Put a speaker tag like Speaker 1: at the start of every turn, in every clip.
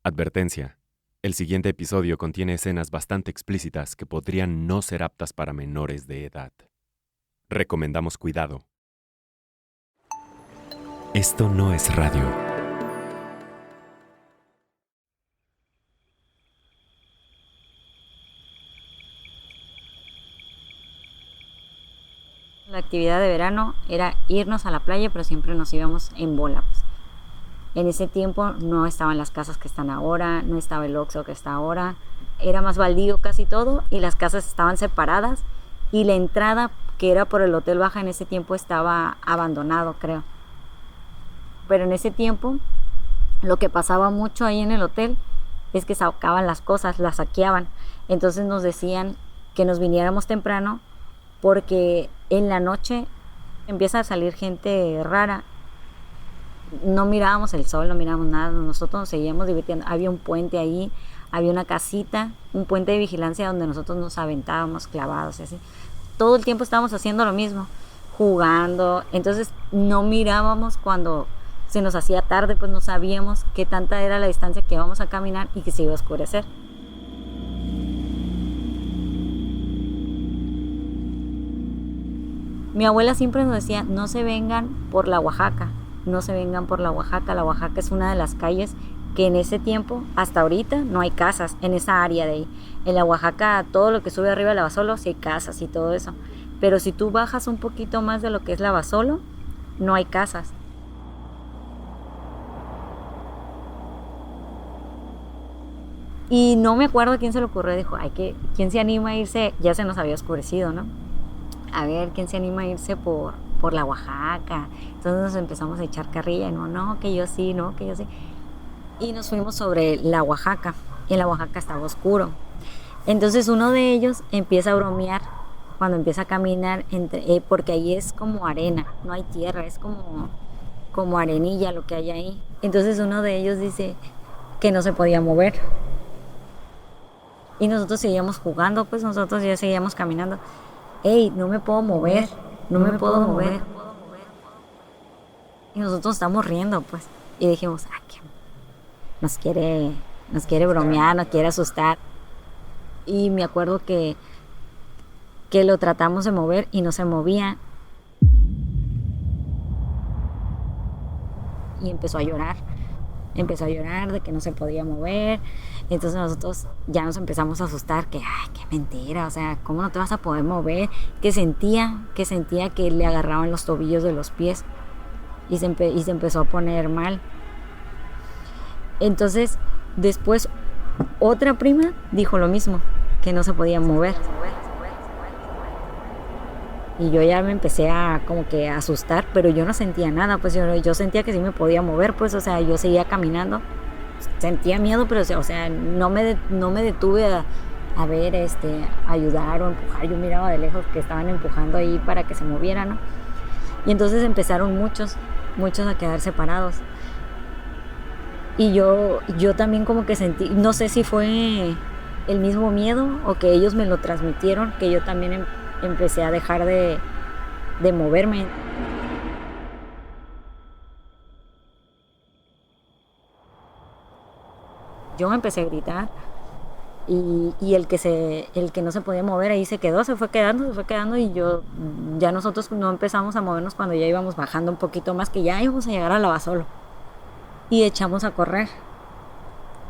Speaker 1: Advertencia. El siguiente episodio contiene escenas bastante explícitas que podrían no ser aptas para menores de edad. Recomendamos cuidado. Esto no es radio.
Speaker 2: La actividad de verano era irnos a la playa, pero siempre nos íbamos en bola, pues. En ese tiempo no estaban las casas que están ahora, no estaba el Oxxo que está ahora. Era más baldío casi todo y las casas estaban separadas y la entrada, que era por el Hotel Baja, en ese tiempo estaba abandonado, creo. Pero en ese tiempo lo que pasaba mucho ahí en el hotel es que sacaban las cosas, las saqueaban. Entonces nos decían que nos viniéramos temprano porque en la noche empieza a salir gente rara. No mirábamos el sol, no mirábamos nada, nosotros nos seguíamos divirtiendo. Había un puente ahí, había una casita, un puente de vigilancia donde nosotros nos aventábamos clavados y así. Todo el tiempo estábamos haciendo lo mismo, jugando. Entonces no mirábamos cuando se nos hacía tarde, pues no sabíamos qué tanta era la distancia que íbamos a caminar y que se iba a oscurecer. Mi abuela siempre nos decía, no se vengan por la Oaxaca, no se vengan por la Oaxaca. La Oaxaca es una de las calles que en ese tiempo, hasta ahorita, no hay casas en esa área de ahí. En la Oaxaca, todo lo que sube arriba de Lavasolo, sí hay casas y todo eso. Pero si tú bajas un poquito más de lo que es Lavasolo, no hay casas. Y no me acuerdo a quién se le ocurrió, dijo, ¿quién se anima a irse? Ya se nos había oscurecido, ¿no? A ver, ¿quién se anima a irse por la Oaxaca? Entonces nos empezamos a echar carrilla, no, que yo sí, no, que yo sí. Y nos fuimos sobre la Oaxaca, y en la Oaxaca estaba oscuro. Entonces uno de ellos empieza a bromear cuando empieza a caminar, porque ahí es como arena, no hay tierra, es como arenilla lo que hay ahí. Entonces uno de ellos dice que no se podía mover. Y nosotros seguíamos jugando, pues nosotros ya seguíamos caminando. ¡Ey, no me puedo mover! No me puedo mover. Y nosotros estamos riendo, pues. Y dijimos, que nos quiere bromear, nos quiere asustar. Y me acuerdo que lo tratamos de mover y no se movía. Y empezó a llorar de que no se podía mover. Entonces nosotros ya nos empezamos a asustar, que qué mentira, o sea, ¿cómo no te vas a poder mover? Que sentía que le agarraban los tobillos de los pies y se empezó a poner mal. Entonces después otra prima dijo lo mismo, que no se podía mover. Y yo ya me empecé a como que a asustar, pero yo no sentía nada, pues yo sentía que sí me podía mover, pues, o sea, yo seguía caminando. Sentía miedo, pero o sea, no me detuve a ver, ayudar o empujar. Yo miraba de lejos que estaban empujando ahí para que se moviera, ¿no? Y entonces empezaron muchos a quedar separados. Y yo también como que sentí, no sé si fue el mismo miedo o que ellos me lo transmitieron, que yo también empecé a dejar de moverme. Yo me empecé a gritar y el que no se podía mover ahí se fue quedando y ya nosotros no empezamos a movernos cuando ya íbamos bajando un poquito más, que ya íbamos a llegar a Lavasolo y echamos a correr.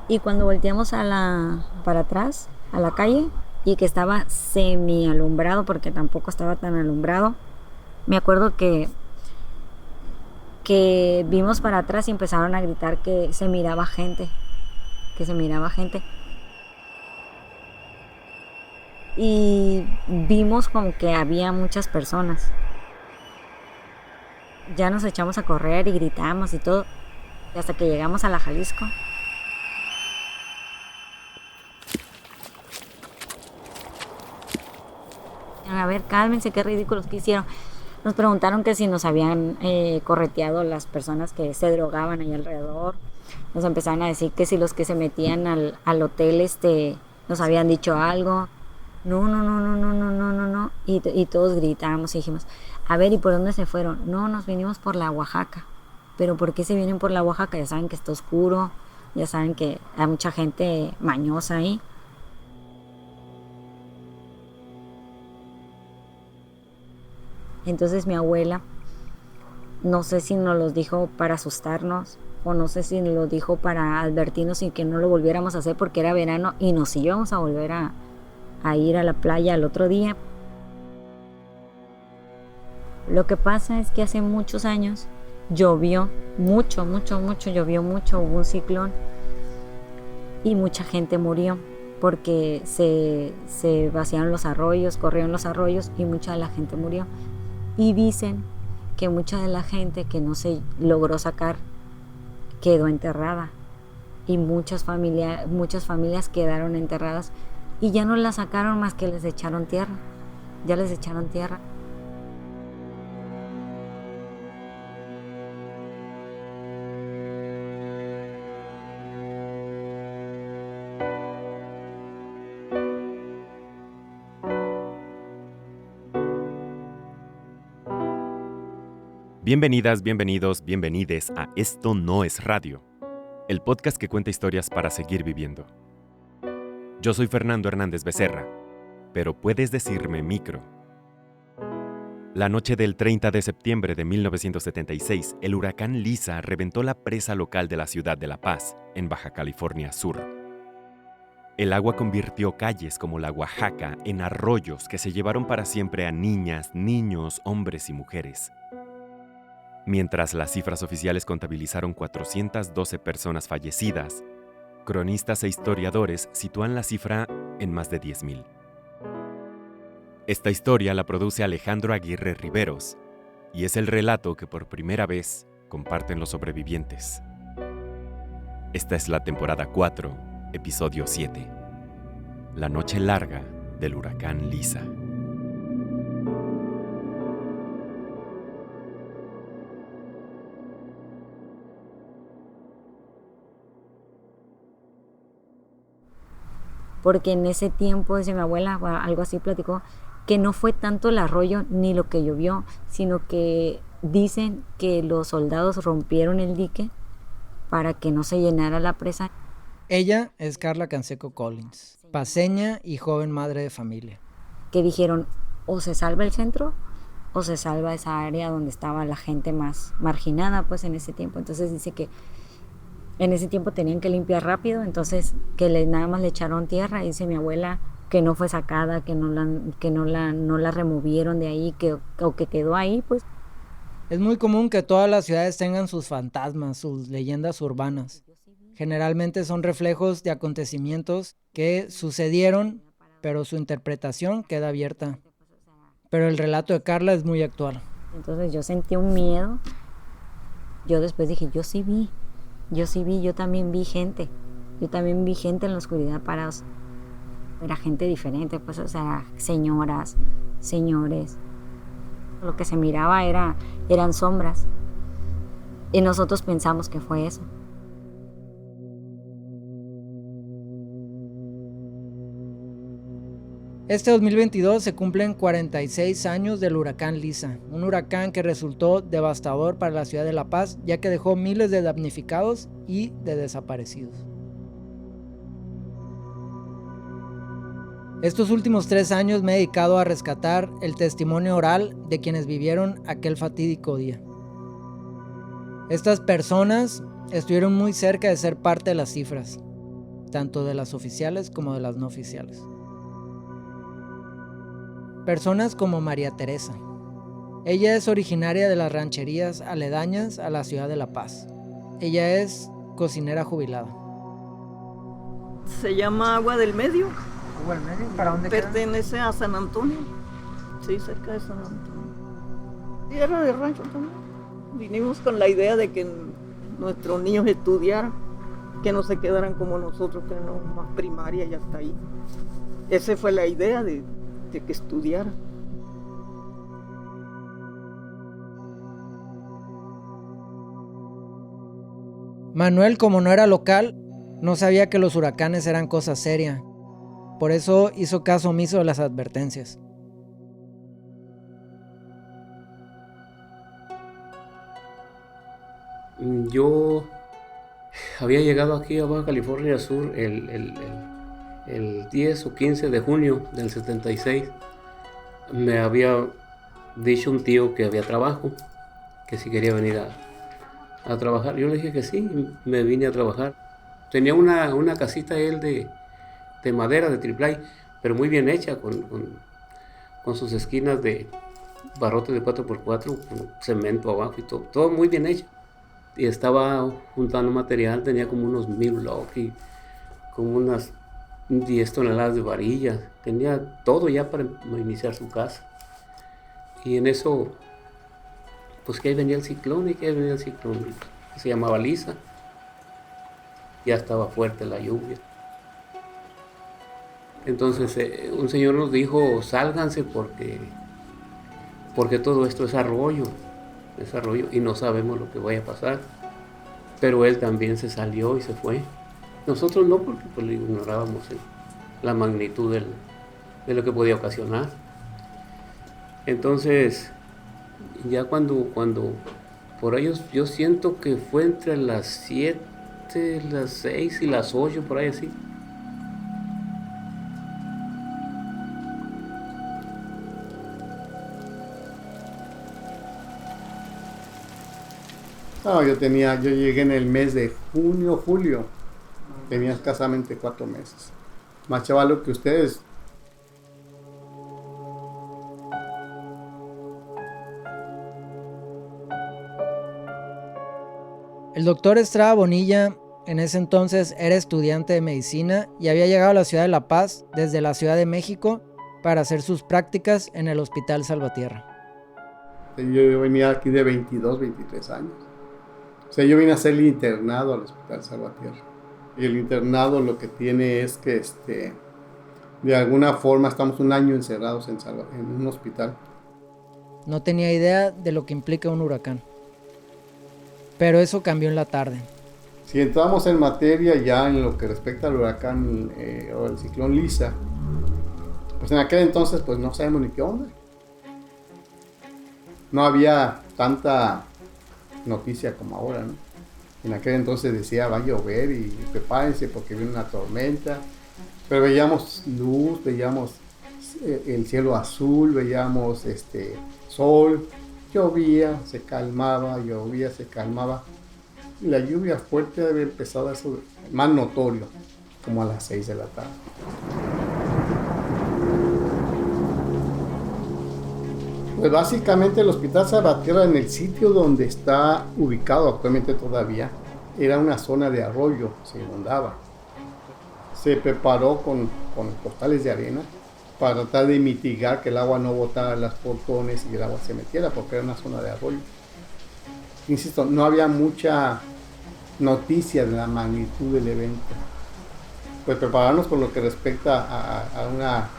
Speaker 2: Y cuando volteamos para atrás, a la calle, y que estaba semi alumbrado, porque tampoco estaba tan alumbrado, me acuerdo que vimos para atrás y empezaron a gritar que se miraba gente. Y vimos como que había muchas personas. Ya nos echamos a correr y gritamos y todo, hasta que llegamos a la Jalisco. A ver, cálmense, qué ridículos que hicieron. Nos preguntaron que si nos habían correteado las personas que se drogaban ahí alrededor. Nos empezaron a decir que si los que se metían al hotel nos habían dicho algo. No. Y todos gritábamos y dijimos, a ver, ¿y por dónde se fueron? No, nos vinimos por la Oaxaca. ¿Pero por qué se vienen por la Oaxaca? Ya saben que está oscuro, Ya saben que hay mucha gente mañosa ahí. Entonces mi abuela, no sé si nos los dijo para asustarnos o no sé si nos lo dijo para advertirnos y que no lo volviéramos a hacer porque era verano y nos íbamos a volver a ir a la playa al otro día. Lo que pasa es que hace muchos años llovió mucho, llovió mucho, hubo un ciclón y mucha gente murió porque se vaciaron los arroyos, corrieron los arroyos y mucha de la gente murió. Y dicen que mucha de la gente que no se logró sacar quedó enterrada y muchas familias quedaron enterradas y ya no las sacaron más que les echaron tierra, ya les echaron tierra.
Speaker 1: Bienvenidas, bienvenidos, bienvenides a Esto No es Radio, el podcast que cuenta historias para seguir viviendo. Yo soy Fernando Hernández Becerra, pero puedes decirme Micro. La noche del 30 de septiembre de 1976, el huracán Lisa reventó la presa local de la ciudad de La Paz, en Baja California Sur. El agua convirtió calles como la Oaxaca en arroyos que se llevaron para siempre a niñas, niños, hombres y mujeres. Mientras las cifras oficiales contabilizaron 412 personas fallecidas, cronistas e historiadores sitúan la cifra en más de 10,000. Esta historia la produce Alejandro Aguirre Riveros y es el relato que por primera vez comparten los sobrevivientes. Esta es la temporada 4, episodio 7. La noche larga del huracán Lisa.
Speaker 2: Porque en ese tiempo, dice mi abuela, algo así platicó, que no fue tanto el arroyo ni lo que llovió, sino que dicen que los soldados rompieron el dique para que no se llenara la presa.
Speaker 3: Ella es Carla Canseco Collins, paceña y joven madre de familia.
Speaker 2: Que dijeron, o se salva el centro o se salva esa área donde estaba la gente más marginada pues en ese tiempo. Entonces dice que en ese tiempo tenían que limpiar rápido, entonces que nada más le echaron tierra. Dice mi abuela que no fue sacada, que no la removieron de ahí, o que quedó ahí pues.
Speaker 3: Es muy común que todas las ciudades tengan sus fantasmas, sus leyendas urbanas. Generalmente son reflejos de acontecimientos que sucedieron, pero su interpretación queda abierta. Pero el relato de Carla es muy actual.
Speaker 2: Entonces yo sentí un miedo. Yo después dije, yo también vi gente. Yo también vi gente en la oscuridad parados. Era gente diferente, pues, o sea, señoras, señores. Lo que se miraba eran sombras. Y nosotros pensamos que fue eso.
Speaker 3: Este 2022 se cumplen 46 años del huracán Lisa, un huracán que resultó devastador para la ciudad de La Paz, ya que dejó miles de damnificados y de desaparecidos. Estos últimos 3 años me he dedicado a rescatar el testimonio oral de quienes vivieron aquel fatídico día. Estas personas estuvieron muy cerca de ser parte de las cifras, tanto de las oficiales como de las no oficiales. Personas como María Teresa. Ella es originaria de las rancherías aledañas a la ciudad de La Paz. Ella es cocinera jubilada.
Speaker 4: Se llama Agua del Medio.
Speaker 3: ¿Agua del Medio? ¿Para dónde queda?
Speaker 4: Pertenece a San Antonio. Sí, cerca de San Antonio. Tierra de rancho también. Vinimos con la idea de que nuestros niños estudiaran, que no se quedaran como nosotros, que no más primaria y hasta ahí. Esa fue la idea de que estudiara.
Speaker 3: Manuel, como no era local, no sabía que los huracanes eran cosa seria. Por eso hizo caso omiso de las advertencias.
Speaker 5: Yo Había llegado aquí a Baja California Sur el 10 o 15 de junio del 76. Me había dicho un tío que había trabajo, que si quería venir a trabajar. Yo le dije que sí, me vine a trabajar. Tenía una casita él de madera, de triplay, pero muy bien hecha, con sus esquinas de barrote de 4x4, con cemento abajo y todo muy bien hecho. Y estaba juntando material, tenía como unos 1000 blocks y como unas 10 toneladas de varillas. Tenía todo ya para iniciar su casa. Y en eso, pues que ahí venía el ciclón, se llamaba Lisa. Ya estaba fuerte la lluvia. Entonces un señor nos dijo, sálganse porque todo esto es arroyo, y no sabemos lo que vaya a pasar. Pero él también se salió y se fue. Nosotros no, porque pues, ignorábamos la magnitud de lo que podía ocasionar. Entonces, ya cuando por ahí yo siento que fue entre las 7, las 6 y las 8, por ahí así.
Speaker 6: No, yo llegué en el mes de julio. Tenía escasamente 4 meses. Más chavalo que ustedes.
Speaker 3: El doctor Estrada Bonilla en ese entonces era estudiante de medicina y había llegado a la ciudad de La Paz desde la Ciudad de México para hacer sus prácticas en el Hospital Salvatierra.
Speaker 6: Yo venía aquí de 22, 23 años. O sea, yo vine a hacer el internado al Hospital Salvatierra. Y el internado lo que tiene es que de alguna forma estamos un año encerrados en un hospital.
Speaker 3: No tenía idea de lo que implica un huracán. Pero eso cambió en la tarde.
Speaker 6: Si entramos en materia ya en lo que respecta al huracán o el ciclón Lisa, pues en aquel entonces pues no sabemos ni qué onda. No había tanta noticia como ahora, ¿no? En aquel entonces decía va a llover y prepárense porque viene una tormenta, pero veíamos luz, veíamos el cielo azul, veíamos sol, llovía, se calmaba, y la lluvia fuerte debe haber empezado eso más notorio, como a las 6 de la tarde. Pues básicamente el Hospital Salvatierra, en el sitio donde está ubicado actualmente todavía, era una zona de arroyo, se inundaba. Se preparó con costales de arena para tratar de mitigar que el agua no botara las portones y el agua se metiera, porque era una zona de arroyo. Insisto, no había mucha noticia de la magnitud del evento. Pues prepararnos con lo que respecta a una...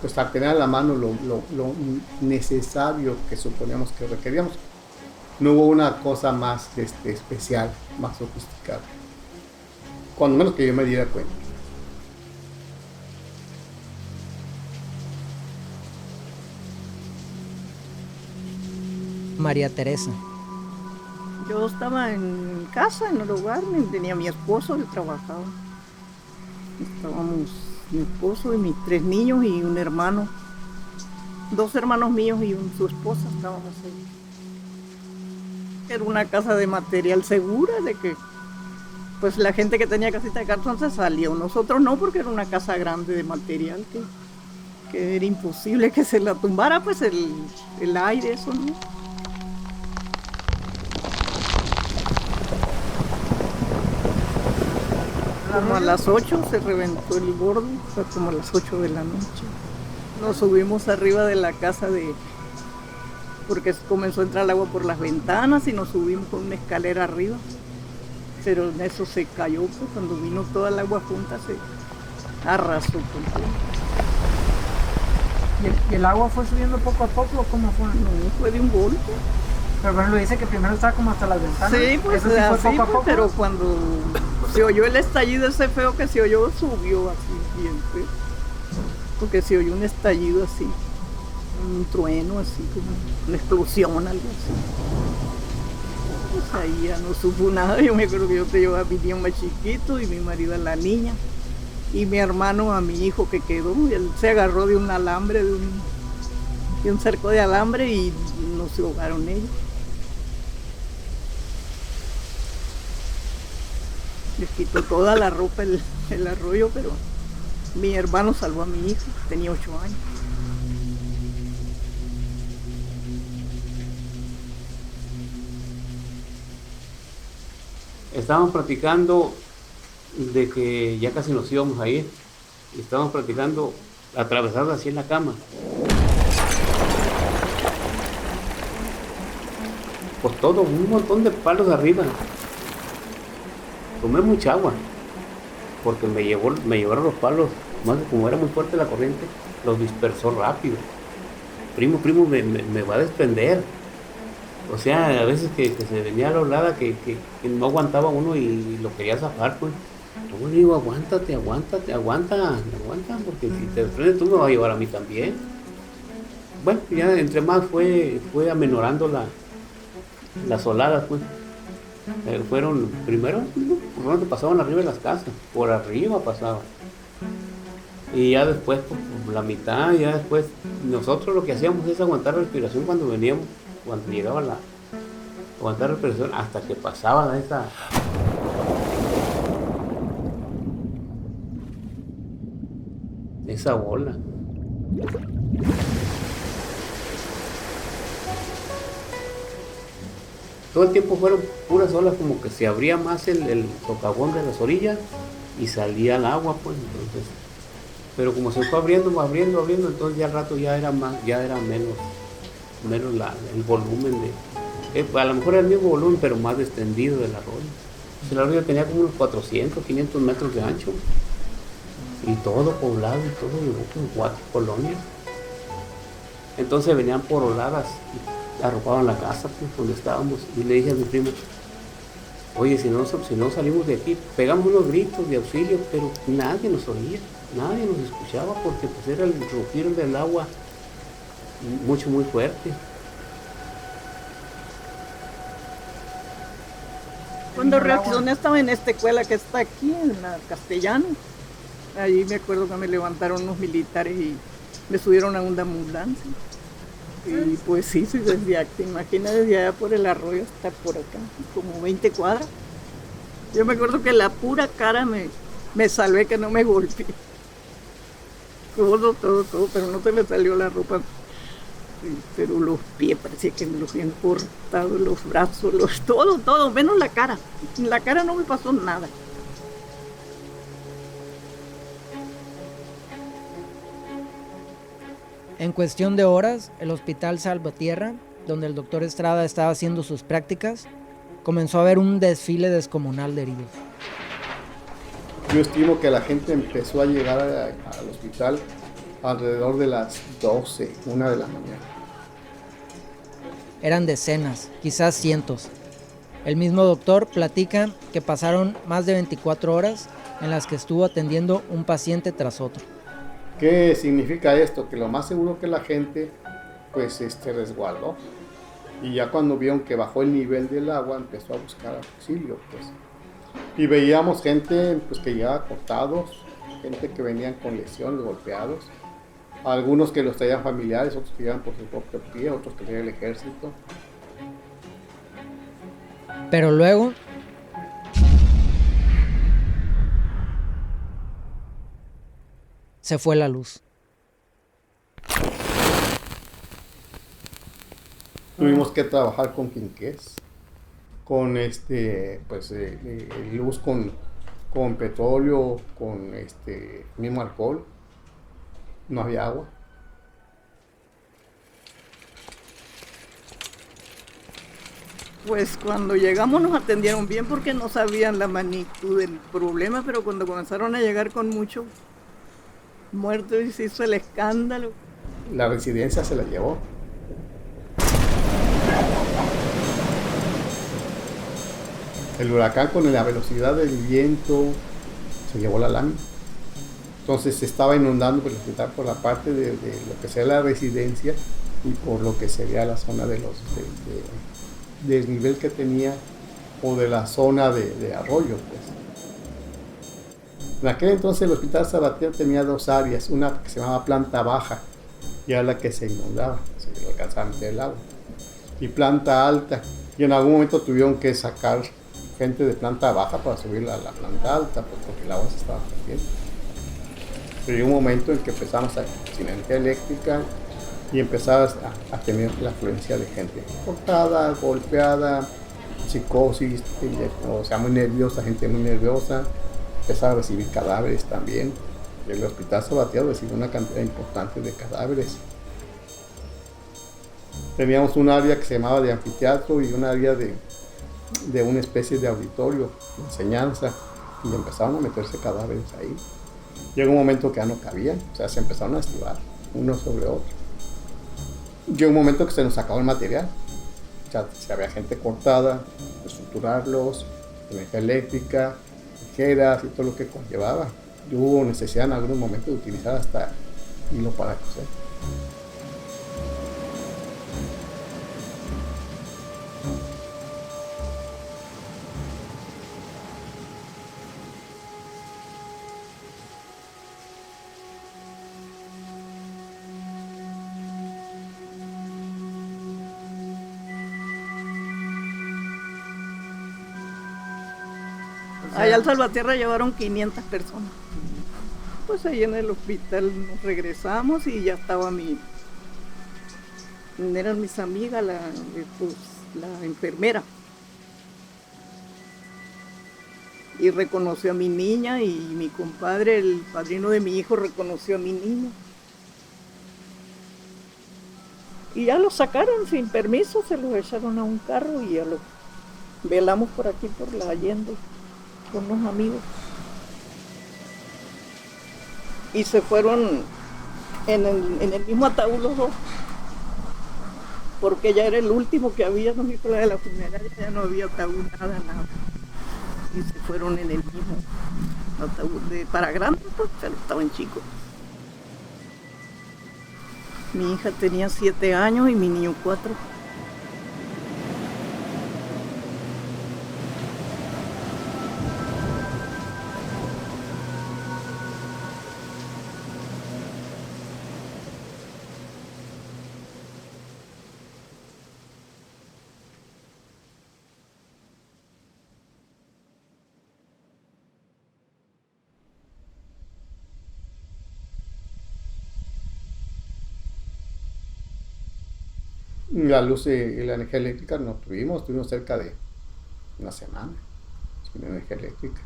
Speaker 6: pues a tener a la mano lo necesario que suponíamos que requeríamos. No hubo una cosa más especial, más sofisticada. Cuando menos que yo me diera cuenta.
Speaker 3: María Teresa.
Speaker 4: Yo estaba en casa, en el hogar, tenía mi esposo, yo trabajaba. Estábamos mi esposo y mis 3 niños y un hermano. 2 hermanos míos y su esposa estábamos ahí. Era una casa de material segura, de que pues la gente que tenía casita de cartón se salió. Nosotros no, porque era una casa grande de material que era imposible que se la tumbara, pues el aire, eso no. Como a las 8 se reventó el borde, fue como a las 8 de la noche. Nos subimos arriba de la casa porque comenzó a entrar el agua por las ventanas y nos subimos con una escalera arriba. Pero en eso se cayó, pues cuando vino toda el agua junta se arrasó con todo.
Speaker 3: ¿Y el agua fue subiendo poco a poco o cómo fue?
Speaker 4: No, fue de un golpe.
Speaker 3: Pero bueno, lo dice que primero estaba como hasta las ventanas.
Speaker 4: Sí, pues
Speaker 3: eso sí
Speaker 4: así,
Speaker 3: fue poco a poco.
Speaker 4: Pero cuando se oyó el estallido ese feo que se oyó, subió así bien feo. Porque se oyó un estallido así, un trueno así, como una explosión, algo así. pues ahí ya no supo nada. Yo me acuerdo que yo te llevaba a mi niño más chiquito y mi marido a la niña. Y mi hermano a mi hijo que quedó, y él se agarró de un alambre, de un cerco de alambre y no se ahogaron ellos. Les quitó toda la ropa el arroyo, pero mi hermano salvó a mi hijo, tenía 8 años.
Speaker 5: Estábamos platicando de que ya casi nos íbamos a ir. Y estábamos platicando atravesados así en la cama. Pues todo, un montón de palos arriba. Tomé mucha agua, porque me llevaron los palos, más como era muy fuerte la corriente, los dispersó rápido. Primo, me va a desprender. O sea, a veces que se venía la olada que no aguantaba uno y lo quería zafar, pues. Yo le digo, aguanta, porque si te desprendes tú me vas a llevar a mí también. Bueno, ya entre más fue amenorando las oladas, pues. Fueron primero, por donde pasaban arriba de las casas, por arriba pasaban. Y ya después, por la mitad, ya después, nosotros lo que hacíamos es aguantar respiración cuando veníamos, cuando llegaba aguantar respiración hasta que pasaba esa ola. Todo el tiempo fueron puras olas, como que se abría más el socavón de las orillas y salía el agua, pues. Entonces, pero como se fue abriendo, entonces ya al rato ya era menos el volumen a lo mejor era el mismo volumen, pero más extendido del arroyo. El arroyo tenía como unos 400, 500 metros de ancho y todo poblado y todo, llegó con 4 colonias. Entonces venían por oladas y arropaban la casa, pues, donde estábamos. Y le dije a mi primo, oye, si no salimos de aquí, pegamos unos gritos de auxilio, pero nadie nos oía, nadie nos escuchaba, porque pues era el rugir del agua muy fuerte.
Speaker 4: Cuando reaccioné estaba en esta escuela que está aquí, en la Castellano. Allí me acuerdo que me levantaron unos militares y me subieron a una ambulancia. Y pues sí, desde aquí, te imaginas, desde allá por el arroyo hasta por acá, como 20 cuadras. Yo me acuerdo que la pura cara me salvé, que no me golpeé. Todo, pero no se me salió la ropa. Sí, pero los pies parecía que me los habían cortado, los brazos, todo, menos la cara. En la cara no me pasó nada.
Speaker 3: En cuestión de horas, el Hospital Salvatierra, donde el doctor Estrada estaba haciendo sus prácticas, comenzó a haber un desfile descomunal de heridos.
Speaker 6: Yo estimo que la gente empezó a llegar al hospital alrededor de las 12, 1 de la mañana.
Speaker 3: Eran decenas, quizás cientos. El mismo doctor platica que pasaron más de 24 horas en las que estuvo atendiendo un paciente tras otro.
Speaker 6: ¿Qué significa esto? Que lo más seguro que la gente pues resguardó. Y ya cuando vieron que bajó el nivel del agua, empezó a buscar auxilio, pues. Y veíamos gente pues que llegaba cortados, gente que venían con lesiones, golpeados. Algunos que los traían familiares, otros que llegaban por su propio pie, otros que traían el ejército.
Speaker 3: Pero luego se fue la luz.
Speaker 6: Tuvimos que trabajar con quinqués, con luz con petróleo, con mismo alcohol. No había agua.
Speaker 4: Pues cuando llegamos nos atendieron bien porque no sabían la magnitud del problema, pero cuando comenzaron a llegar con muchos muertos y se hizo el escándalo.
Speaker 6: La residencia se la llevó. El huracán, con la velocidad del viento, se llevó la lámina. Entonces se estaba inundando el hospital por la parte de lo que sea la residencia y por lo que sería la zona de del nivel que tenía o de la zona de arroyo, pues. En aquel entonces el Hospital Salvatierra tenía dos áreas, una que se llamaba planta baja, y era la que se inundaba, se alcanzaba a meter el agua, y planta alta, y en algún momento tuvieron que sacar gente de planta baja para subirla a la planta alta, pues porque el agua se estaba perdiendo. Pero llegó un momento en que empezamos sin energía eléctrica y empezaba a tener la afluencia de gente cortada, golpeada, psicosis, o sea, muy nerviosa, gente muy nerviosa. Empezaba a recibir cadáveres también. El Hospital Salvatierra recibió una cantidad importante de cadáveres. Teníamos un área que se llamaba de anfiteatro y un área de una especie de auditorio, de enseñanza, y empezaron a meterse cadáveres ahí. Llegó un momento que ya no cabían, o sea, se empezaron a estirar uno sobre otro. Llegó un momento que se nos acabó el material, o sea, si había gente cortada, estructurarlos, energía eléctrica, tijeras y todo lo que conllevaba. Y hubo necesidad en algún momento de utilizar hasta hilo para coser.
Speaker 4: Allá al Salvatierra llevaron 500 personas. Pues ahí en el hospital nos regresamos y ya estaba eran mis amigas, la enfermera. Y reconoció a mi niña y mi compadre, el padrino de mi hijo, reconoció a mi niño. Y ya los sacaron sin permiso, se los echaron a un carro y ya los velamos por aquí, por la Allende, con unos amigos. Y se fueron en el mismo ataúd los dos, porque ya era el último que había, no me acuerdo de la funeraria, ya no había ataúd, nada. Y se fueron en el mismo ataúd para grande, pues, pero estaban chicos. Mi hija tenía 7 años y mi niño 4.
Speaker 6: La luz y la energía eléctrica no tuvimos cerca de una semana sin energía eléctrica.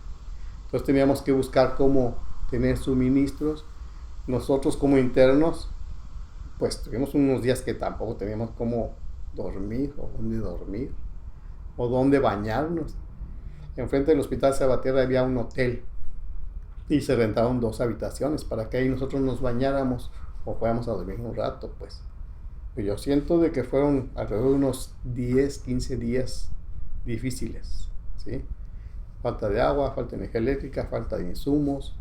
Speaker 6: Entonces teníamos que buscar cómo tener suministros. Nosotros como internos, pues tuvimos unos días que tampoco teníamos cómo dormir o dónde bañarnos. Enfrente del Hospital Salvatierra había un hotel y se rentaron 2 habitaciones para que ahí nosotros nos bañáramos o fuéramos a dormir un rato, pues. Yo siento de que fueron alrededor de unos 10, 15 días difíciles, ¿sí? Falta de agua, falta de energía eléctrica, falta de insumos,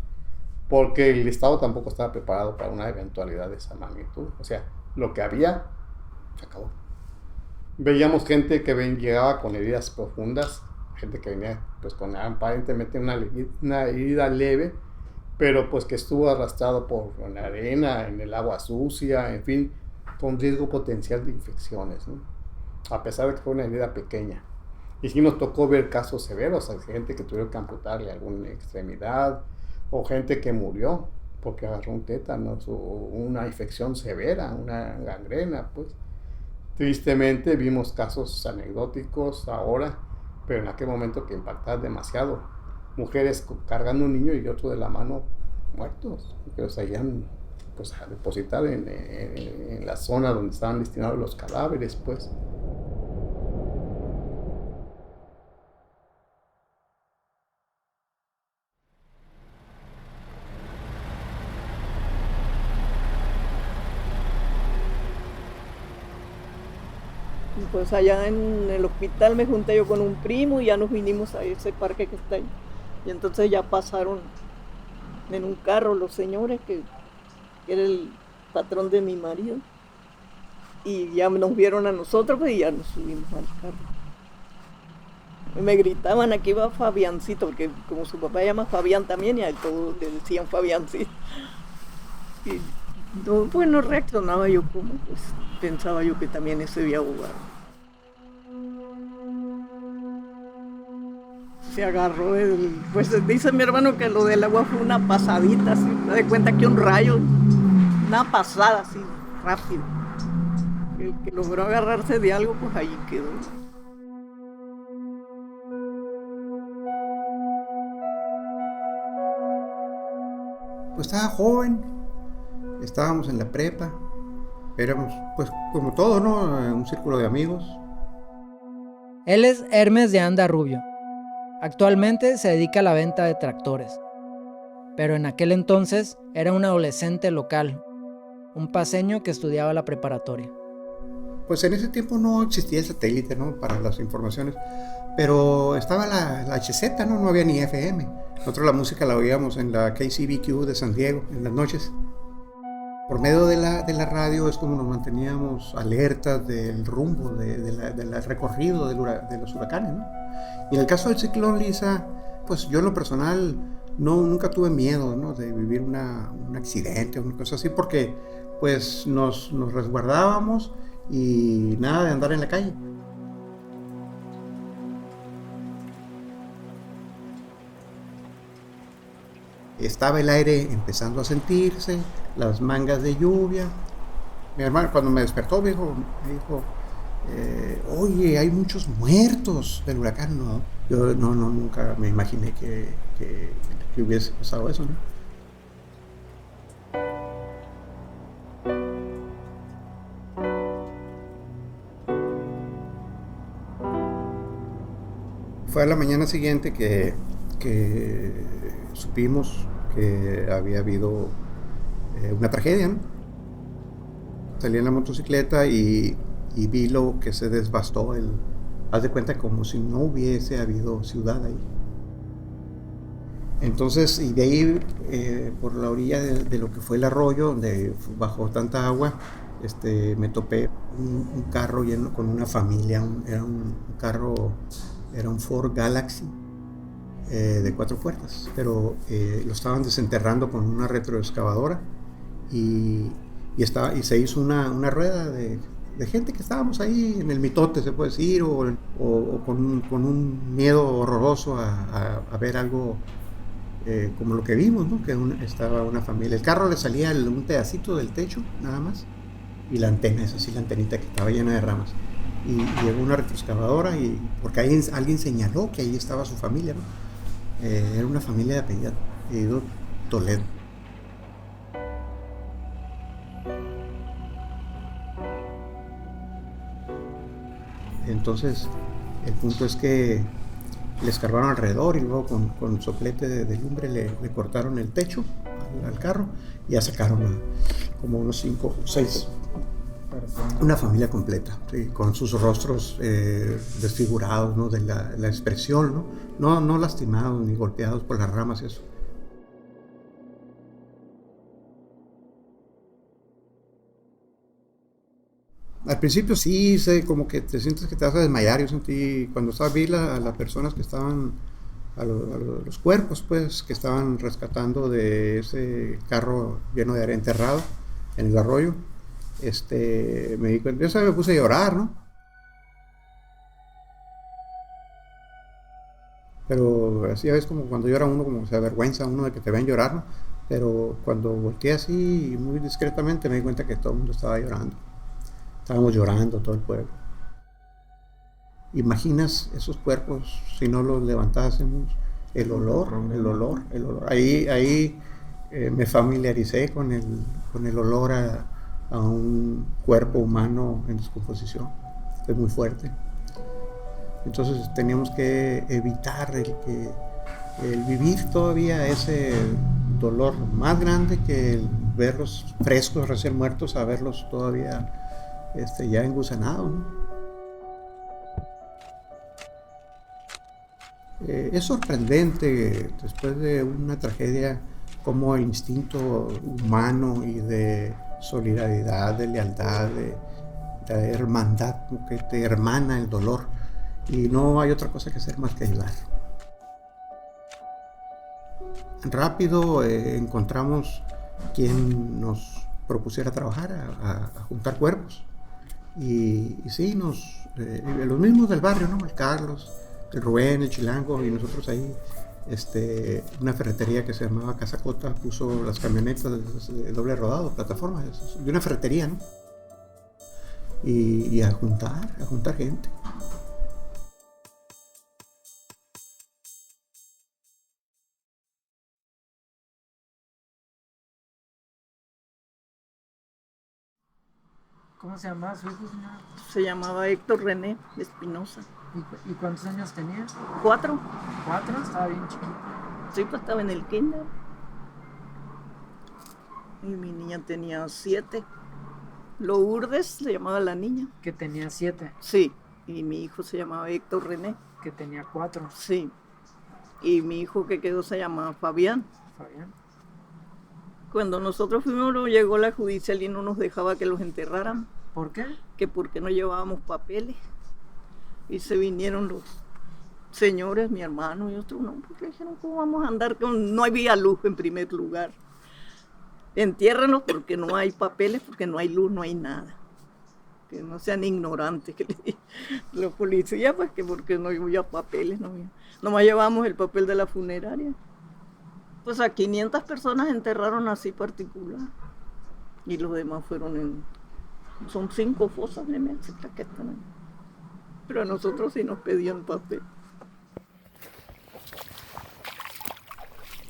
Speaker 6: porque el Estado tampoco estaba preparado para una eventualidad de esa magnitud. O sea, lo que había, se acabó. Veíamos gente que llegaba con heridas profundas, gente que venía pues con aparentemente una herida leve, pero pues que estuvo arrastrado por la arena, en el agua sucia, en fin, con riesgo potencial de infecciones, ¿no? A pesar de que fue una herida pequeña. Y sí nos tocó ver casos severos, gente que tuvieron que amputarle alguna extremidad, o gente que murió porque agarró un tétanos, o una infección severa, una gangrena, pues. Tristemente vimos casos anecdóticos ahora, pero en aquel momento que impactaba demasiado. Mujeres cargando un niño y otro de la mano muertos, que los habían pues a depositar en la zona donde estaban destinados los cadáveres, pues.
Speaker 4: Pues allá en el hospital me junté yo con un primo y ya nos vinimos a ese parque que está ahí. Y entonces ya pasaron en un carro los señores que era el patrón de mi marido, y ya nos vieron a nosotros, pues, y ya nos subimos al carro. Me gritaban, aquí va Fabiancito, porque como su papá se llama Fabián también, y a él todos le decían Fabiancito. Y no, pues no reaccionaba yo como, pues pensaba yo que también se iba a ahogar. Se agarró pues dice mi hermano que lo del agua fue una pasadita, así, me da cuenta que un rayo, una pasada así, rápido. El que logró agarrarse de algo, pues ahí quedó.
Speaker 7: Pues estaba joven, estábamos en la prepa, éramos pues como todos, ¿no? Un círculo de amigos.
Speaker 3: Él es Hermes de Anda Rubio. Actualmente se dedica a la venta de tractores, pero en aquel entonces era un adolescente local, un paceño que estudiaba la preparatoria.
Speaker 7: Pues en ese tiempo no existía el satélite, ¿no? Para las informaciones, pero estaba la HZ, ¿no? No había ni FM. Nosotros la música la oíamos en la KCBQ de San Diego en las noches. Por medio de la radio es como nos manteníamos alertas del rumbo, del recorrido de los huracanes, ¿no? Y en el caso del ciclón Lisa, pues yo en lo personal nunca tuve miedo, ¿no? De vivir un accidente o una cosa así, porque pues nos resguardábamos y nada de andar en la calle. Estaba el aire empezando a sentirse, las mangas de lluvia. Mi hermano cuando me despertó me dijo, oye, hay muchos muertos del huracán. No, yo nunca me imaginé que hubiese pasado eso, ¿no? Fue a la mañana siguiente que supimos que había habido una tragedia, ¿no? Salí en la motocicleta y vi lo que se devastó. Haz de cuenta como si no hubiese habido ciudad ahí. Entonces, y de ahí, por la orilla de lo que fue el arroyo, donde bajó tanta agua, me topé un carro lleno con una familia. Era un Ford Galaxy de 4 puertas, pero lo estaban desenterrando con una retroexcavadora y se hizo una rueda de gente que estábamos ahí en el mitote, se puede decir, o con un miedo horroroso a ver algo como lo que vimos, ¿no? Que estaba una familia. El carro le salía un pedacito del techo, nada más, y la antena, esa sí, la antenita que estaba llena de ramas. Y llegó una retroexcavadora, porque alguien señaló que ahí estaba su familia, ¿no? Era una familia de apellido Toledo. Entonces, el punto es que le escarbaron alrededor y luego con soplete de lumbre le cortaron el techo al carro y ya sacaron como unos 5 o 6, una familia completa, ¿sí? Con sus rostros desfigurados, ¿no? De la expresión, ¿no? No lastimados ni golpeados por las ramas y eso. Al principio sí, como que te sientes que te vas a desmayar. Yo sentí, cuando vi a las personas que estaban, a los cuerpos, pues, que estaban rescatando de ese carro lleno de arena enterrado en el arroyo, me di cuenta, yo me puse a llorar, ¿no? Pero así a veces como cuando llora uno, como se avergüenza uno de que te vean llorar, ¿no? Pero cuando volteé así, muy discretamente, me di cuenta que todo el mundo estaba llorando. Estábamos llorando todo el pueblo. ¿Imaginas esos cuerpos si no los levantásemos? El olor. Ahí me familiaricé con el olor a un cuerpo humano en descomposición. Es muy fuerte. Entonces teníamos que evitar el vivir todavía ese dolor más grande que el verlos frescos, recién muertos, a verlos todavía ya engusanados, ¿no? Es sorprendente después de una tragedia como el instinto humano y de solidaridad, de lealtad, de hermandad, que te hermana el dolor, y no hay otra cosa que hacer más que ayudar. Rápido encontramos quien nos propusiera trabajar a juntar cuerpos. Y sí, los mismos del barrio, ¿no? El Carlos, el Rubén, el Chilango, y nosotros ahí, una ferretería que se llamaba Casa Cota puso las camionetas de doble rodado, plataformas, de una ferretería, ¿no? Y a juntar gente.
Speaker 3: ¿Cómo se llamaba su hijo, señora?
Speaker 4: Se llamaba Héctor René Espinosa.
Speaker 3: ¿Y cuántos años tenía?
Speaker 4: 4.
Speaker 3: ¿4? Estaba bien chiquito.
Speaker 4: Sí, pues estaba en el kinder. Y mi niña tenía 7. Lourdes se llamaba la niña.
Speaker 3: Que tenía 7.
Speaker 4: Sí. Y mi hijo se llamaba Héctor René.
Speaker 3: Que tenía 4.
Speaker 4: Sí. Y mi hijo que quedó se llamaba Fabián.
Speaker 3: Fabián.
Speaker 4: Cuando nosotros fuimos, llegó la judicial y no nos dejaba que los enterraran.
Speaker 3: ¿Por qué?
Speaker 4: Que porque no llevábamos papeles. Y se vinieron los señores, mi hermano y otro, no, porque dijeron, ¿cómo vamos a andar con...? No había luz en primer lugar. Entiérranos porque no hay papeles, porque no hay luz, no hay nada. Que no sean ignorantes, que le dije. Los policías, pues que porque no había papeles, no había. Nomás llevamos el papel de la funeraria. Pues a 500 personas enterraron así particular. Y los demás fueron son 5 fosas de México que están ahí. Pero a nosotros sí nos pedían papel.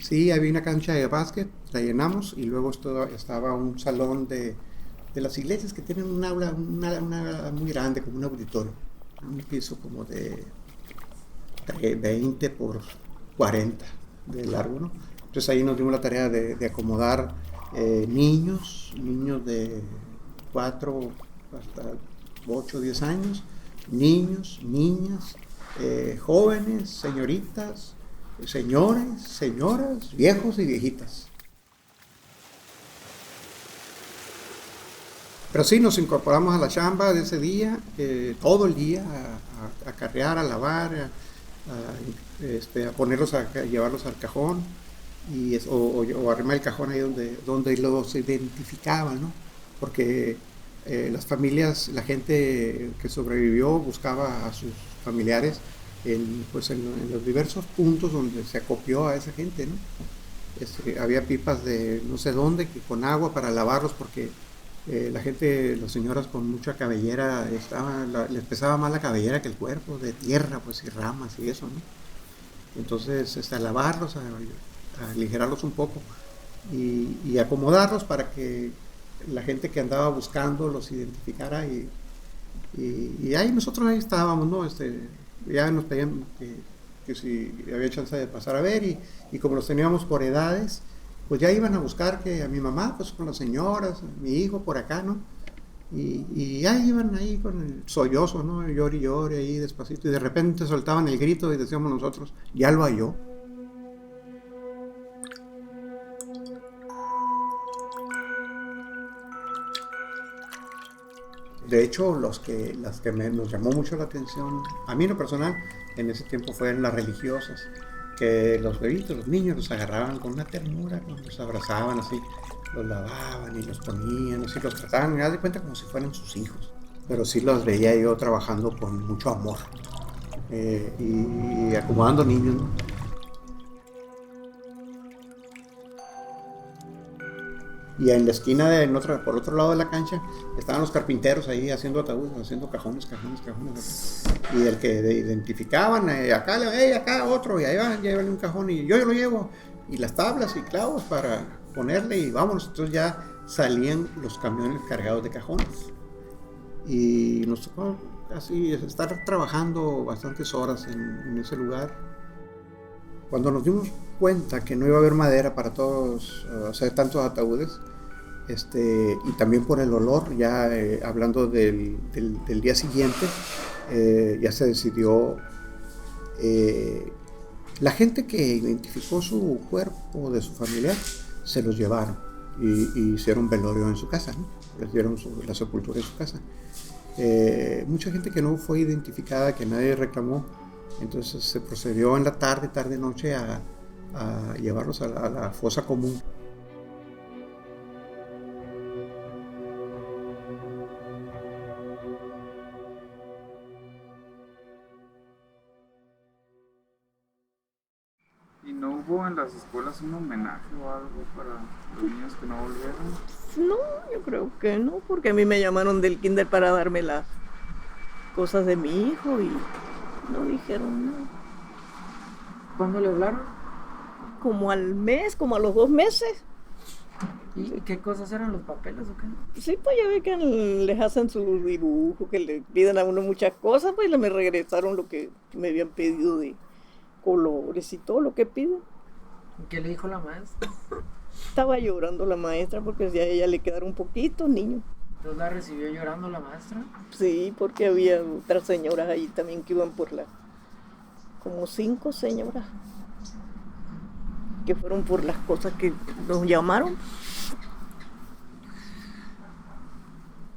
Speaker 7: Sí, había una cancha de básquet, la llenamos, y luego estaba un salón de las iglesias que tienen un aula una muy grande, como un auditorio. Un piso como de 20 por 40 de largo, ¿no? Entonces ahí nos dimos la tarea de acomodar niños de 4 hasta 8 o 10 años, niños, niñas, jóvenes, señoritas, señores, señoras, viejos y viejitas. Pero sí, nos incorporamos a la chamba de ese día, todo el día, a carrear, a lavar, a ponerlos, a llevarlos al cajón, o arrimar el cajón ahí donde los identificaban, ¿no? Porque las familias, la gente que sobrevivió buscaba a sus familiares en los diversos puntos donde se acopió a esa gente, ¿no? Había pipas de no sé dónde con agua para lavarlos porque la gente, las señoras con mucha cabellera, les pesaba más la cabellera que el cuerpo, de tierra pues y ramas y eso, ¿no? Entonces a lavarlos, a aligerarlos un poco y acomodarlos para que la gente que andaba buscando los identificara y ahí nosotros ahí estábamos, ¿no? Ya nos pedían que si había chance de pasar a ver y como los teníamos por edades, pues ya iban a buscar que a mi mamá, pues con las señoras, a mi hijo por acá, ¿no? Y ya iban ahí con el sollozo, ¿no? Llore y llore ahí despacito y de repente soltaban el grito y decíamos nosotros, ya lo halló. De hecho, las que nos llamó mucho la atención, a mí en lo personal, en ese tiempo fueron las religiosas, que los bebitos, los niños los agarraban con una ternura, los abrazaban así, los lavaban y los ponían, así los trataban, me das de cuenta como si fueran sus hijos. Pero sí los veía yo trabajando con mucho amor y acomodando niños, ¿no? Y en la esquina, por otro lado de la cancha, estaban los carpinteros ahí haciendo ataúdes, haciendo cajones. Y el que identificaban, acá otro, y ahí van, llévale un cajón, y yo lo llevo. Y las tablas y clavos para ponerle, y vámonos. Entonces ya salían los camiones cargados de cajones. Y nos tocó así estar trabajando bastantes horas en ese lugar. Cuando nos dimos cuenta que no iba a haber madera para todos hacer tantos ataúdes, y también por el olor, ya hablando del día siguiente, ya se decidió, la gente que identificó su cuerpo de su familiar, se los llevaron y hicieron velorio en su casa, ¿no? Les dieron la sepultura en su casa. mucha gente que no fue identificada, que nadie reclamó. Entonces se procedió en la tarde-noche a llevarlos a la fosa común.
Speaker 8: ¿Y no hubo en las escuelas un homenaje o algo para los niños que no volvieron?
Speaker 4: No, yo creo que no, porque a mí me llamaron del kinder para darme las cosas de mi hijo y no dijeron nada.
Speaker 3: ¿Cuándo le hablaron?
Speaker 4: Como al mes, como a los 2 meses.
Speaker 3: ¿Y qué cosas eran los papeles o qué?
Speaker 4: Sí, pues ya ve que les hacen sus dibujos, que le piden a uno muchas cosas, pues me regresaron lo que me habían pedido de colores y todo lo que piden.
Speaker 3: ¿Qué le dijo la maestra?
Speaker 4: Estaba llorando la maestra porque ya a ella le quedaron poquitos niños.
Speaker 3: ¿Entonces la recibió llorando la maestra?
Speaker 4: Sí, porque había otras señoras ahí también que iban por como 5 señoras que fueron por las cosas que nos llamaron.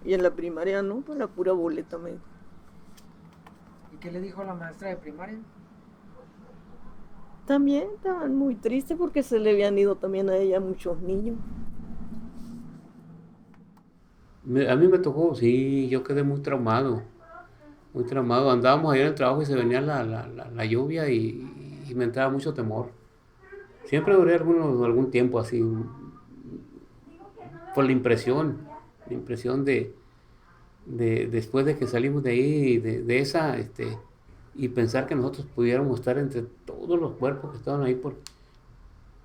Speaker 4: Y en la primaria no, pues la pura boleta me...
Speaker 3: ¿Y qué le dijo la maestra de primaria?
Speaker 4: También estaban muy tristes porque se le habían ido también a ella muchos niños.
Speaker 5: A mí me tocó, sí, yo quedé muy traumado. Andábamos allá en el trabajo y se venía la lluvia y me entraba mucho temor. Siempre duré algún tiempo así, por la impresión de después de que salimos de ahí, de esa, y pensar que nosotros pudiéramos estar entre todos los cuerpos que estaban ahí.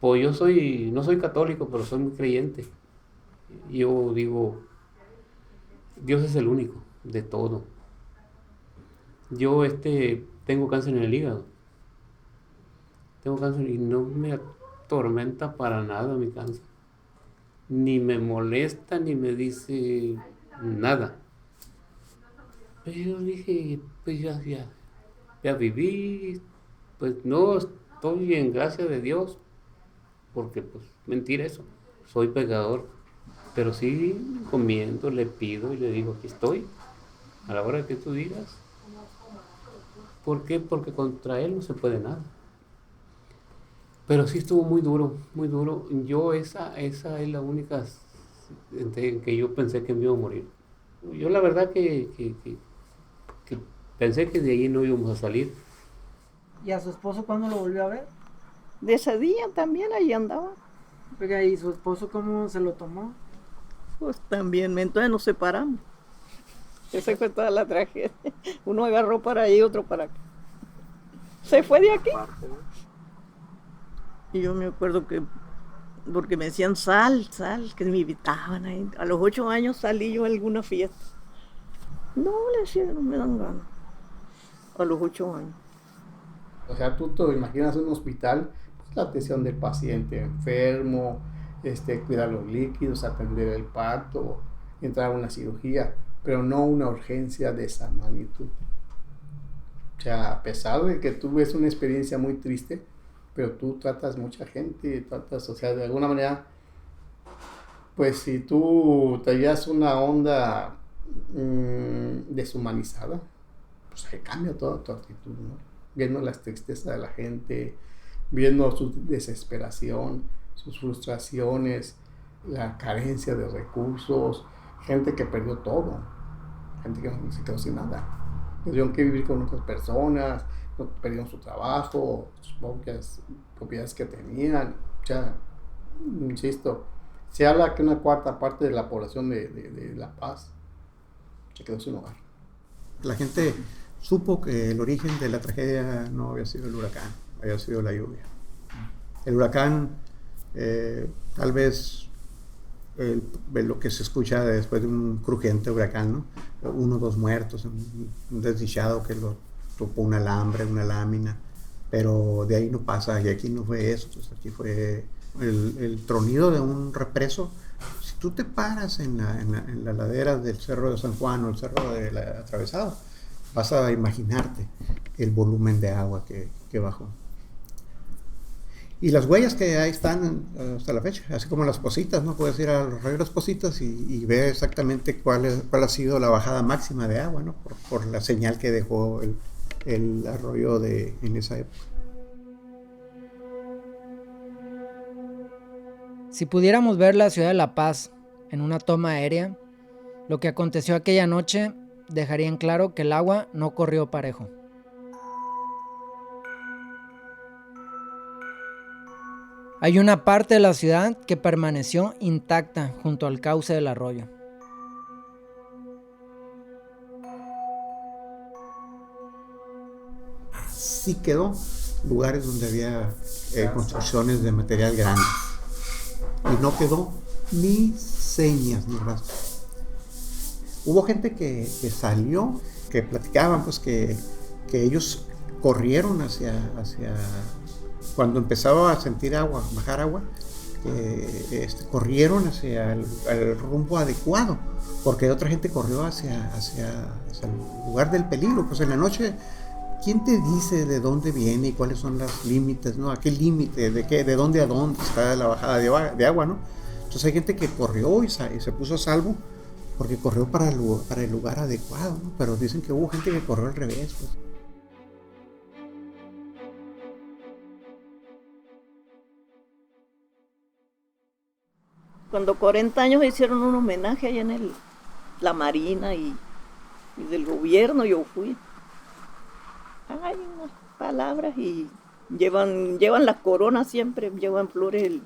Speaker 5: Pues yo no soy católico, pero soy muy creyente. Yo digo, Dios es el único de todo. Yo tengo cáncer en el hígado. Tengo cáncer y no me atormenta para nada mi cáncer. Ni me molesta, ni me dice nada. Pero dije, pues ya viví, pues no estoy en gracia de Dios, porque pues mentira eso, soy pecador. Pero sí comiendo, le pido y le digo, aquí estoy, a la hora que tú digas. ¿Por qué? Porque contra él no se puede nada. Pero sí estuvo muy duro, muy duro. Yo esa es la única en que yo pensé que me iba a morir. Yo la verdad que pensé que de ahí no íbamos a salir.
Speaker 3: ¿Y a su esposo cuándo lo volvió a ver?
Speaker 4: De ese día también ahí andaba.
Speaker 3: Oiga, ¿y su esposo cómo se lo tomó?
Speaker 4: Pues también, entonces nos separamos. Esa fue toda la tragedia. Uno agarró para allí, otro para acá. Se fue de aquí. Y yo me acuerdo que, porque me decían sal, que me invitaban ahí. A los 8 años salí yo a alguna fiesta. No, le decía, no me dan ganas. A los 8 años.
Speaker 6: O sea, tú te imaginas un hospital, pues la atención del paciente enfermo, cuidar los líquidos, atender el parto, entrar a una cirugía, pero no una urgencia de esa magnitud. O sea, a pesar de que tú ves una experiencia muy triste, pero tú tratas mucha gente, o sea, de alguna manera, pues si tú traías una onda deshumanizada, pues ahí cambia toda tu actitud, ¿no? Viendo las tristezas de la gente, viendo su desesperación, sus frustraciones, la carencia de recursos, gente que perdió todo, gente que no se quedó sin nada. Tuvieron que vivir con otras personas, perdieron su trabajo, sus propiedades que tenían. O sea, insisto, se habla que una cuarta parte de la población de La Paz se quedó sin hogar.
Speaker 7: La gente supo que el origen de la tragedia no había sido el huracán, había sido la lluvia. El huracán, tal vez lo que se escucha después de un crujiente huracán, ¿no? 1 o 2 muertos, un desdichado que lo topó un alambre, una lámina, pero de ahí no pasa, y aquí no fue eso. Entonces aquí fue el tronido de un represo. Si tú te paras en la ladera del Cerro de San Juan o el Cerro de la Atravesado, vas a imaginarte el volumen de agua que bajó. Y las huellas que ahí están hasta la fecha, así como las Positas, ¿no? Puedes ir al arroyo de las Positas y ver exactamente cuál ha sido la bajada máxima de agua, ¿no? Por la señal que dejó el arroyo en esa época.
Speaker 3: Si pudiéramos ver la ciudad de La Paz en una toma aérea, lo que aconteció aquella noche dejaría en claro que el agua no corrió parejo. Hay una parte de la ciudad que permaneció intacta junto al cauce del arroyo.
Speaker 7: Sí quedó lugares donde había construcciones de material grande. Y no quedó ni señas ni rastros. Hubo gente que salió, que platicaban pues que ellos corrieron hacia cuando empezaba a sentir agua, bajar agua, corrieron hacia el rumbo adecuado, porque otra gente corrió hacia el lugar del peligro. Pues en la noche, ¿quién te dice de dónde viene y cuáles son los límites, ¿no? ¿A qué límite? ¿De dónde a dónde está la bajada de agua, ¿no? Entonces hay gente que corrió y se puso a salvo porque corrió para el lugar adecuado, ¿no? Pero dicen que hubo gente que corrió al revés, pues.
Speaker 4: Cuando 40 años hicieron un homenaje allá en la Marina y del gobierno, yo fui. Hay unas palabras y llevan las coronas siempre, llevan flores.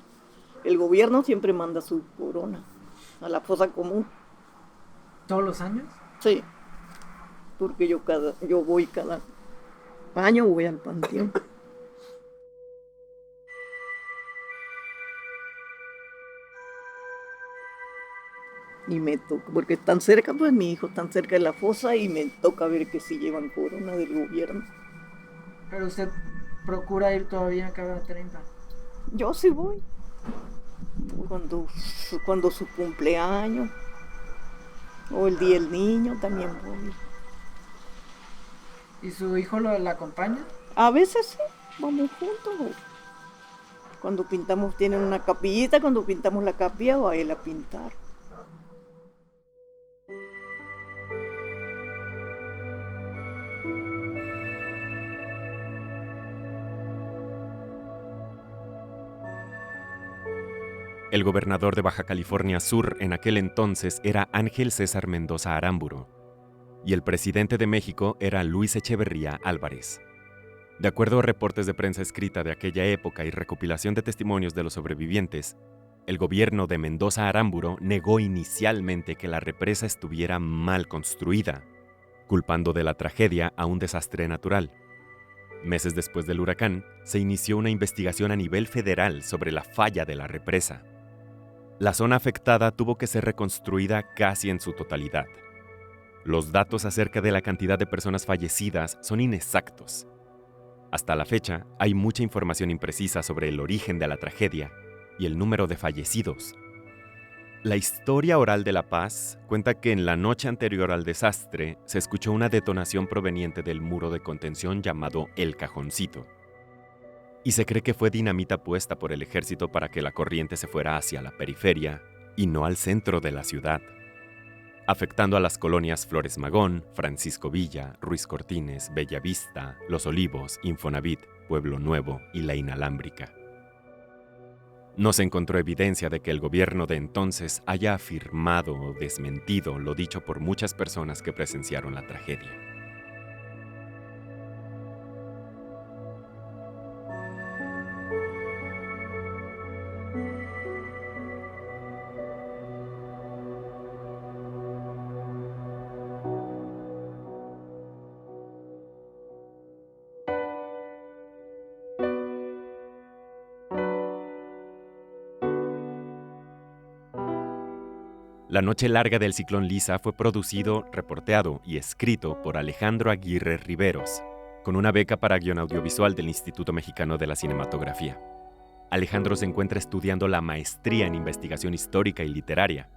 Speaker 4: El gobierno siempre manda su corona a la fosa común.
Speaker 3: ¿Todos los años?
Speaker 4: Sí, porque yo voy cada año, voy al panteón. Y me toca, porque están cerca, pues mi hijo están cerca de la fosa y me toca ver que si llevan corona del gobierno.
Speaker 3: Pero usted procura ir todavía cada 30.
Speaker 4: Yo sí voy. Cuando su cumpleaños o el día del niño también voy.
Speaker 3: ¿Y su hijo la acompaña?
Speaker 4: A veces sí, vamos juntos. Cuando pintamos, tienen una capillita, cuando pintamos la capilla va a él a pintar.
Speaker 1: El gobernador de Baja California Sur en aquel entonces era Ángel César Mendoza Aramburo y el presidente de México era Luis Echeverría Álvarez. De acuerdo a reportes de prensa escrita de aquella época y recopilación de testimonios de los sobrevivientes, el gobierno de Mendoza Aramburo negó inicialmente que la represa estuviera mal construida, culpando de la tragedia a un desastre natural. Meses después del huracán, se inició una investigación a nivel federal sobre la falla de la represa. La zona afectada tuvo que ser reconstruida casi en su totalidad. Los datos acerca de la cantidad de personas fallecidas son inexactos. Hasta la fecha, hay mucha información imprecisa sobre el origen de la tragedia y el número de fallecidos. La historia oral de La Paz cuenta que en la noche anterior al desastre se escuchó una detonación proveniente del muro de contención llamado El Cajoncito. Y se cree que fue dinamita puesta por el ejército para que la corriente se fuera hacia la periferia y no al centro de la ciudad, afectando a las colonias Flores Magón, Francisco Villa, Ruiz Cortines, Bella Vista, Los Olivos, Infonavit, Pueblo Nuevo y La Inalámbrica. No se encontró evidencia de que el gobierno de entonces haya afirmado o desmentido lo dicho por muchas personas que presenciaron la tragedia. La noche larga del ciclón Lisa fue producido, reporteado y escrito por Alejandro Aguirre Riveros, con una beca para guión audiovisual del Instituto Mexicano de la Cinematografía. Alejandro se encuentra estudiando la maestría en investigación histórica y literaria.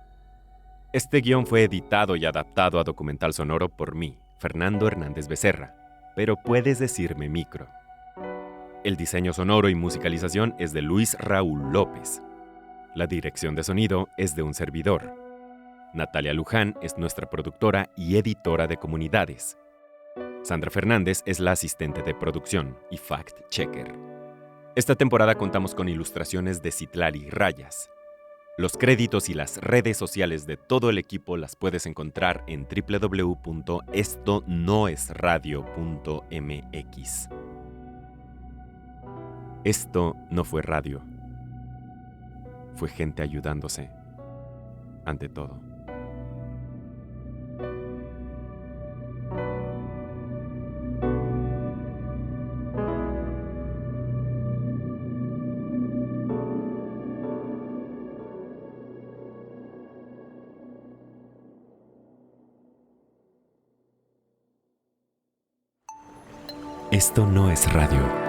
Speaker 1: Este guión fue editado y adaptado a documental sonoro por mí, Fernando Hernández Becerra, pero puedes decirme micro. El diseño sonoro y musicalización es de Luis Raúl López. La dirección de sonido es de un servidor. Natalia Luján es nuestra productora y editora de comunidades. Sandra Fernández es la asistente de producción y fact-checker. Esta temporada contamos con ilustraciones de Citlali Rayas. Los créditos y las redes sociales de todo el equipo las puedes encontrar en www.estonoesradio.mx. Esto no fue radio. Fue gente ayudándose, ante todo. Esto no es radio.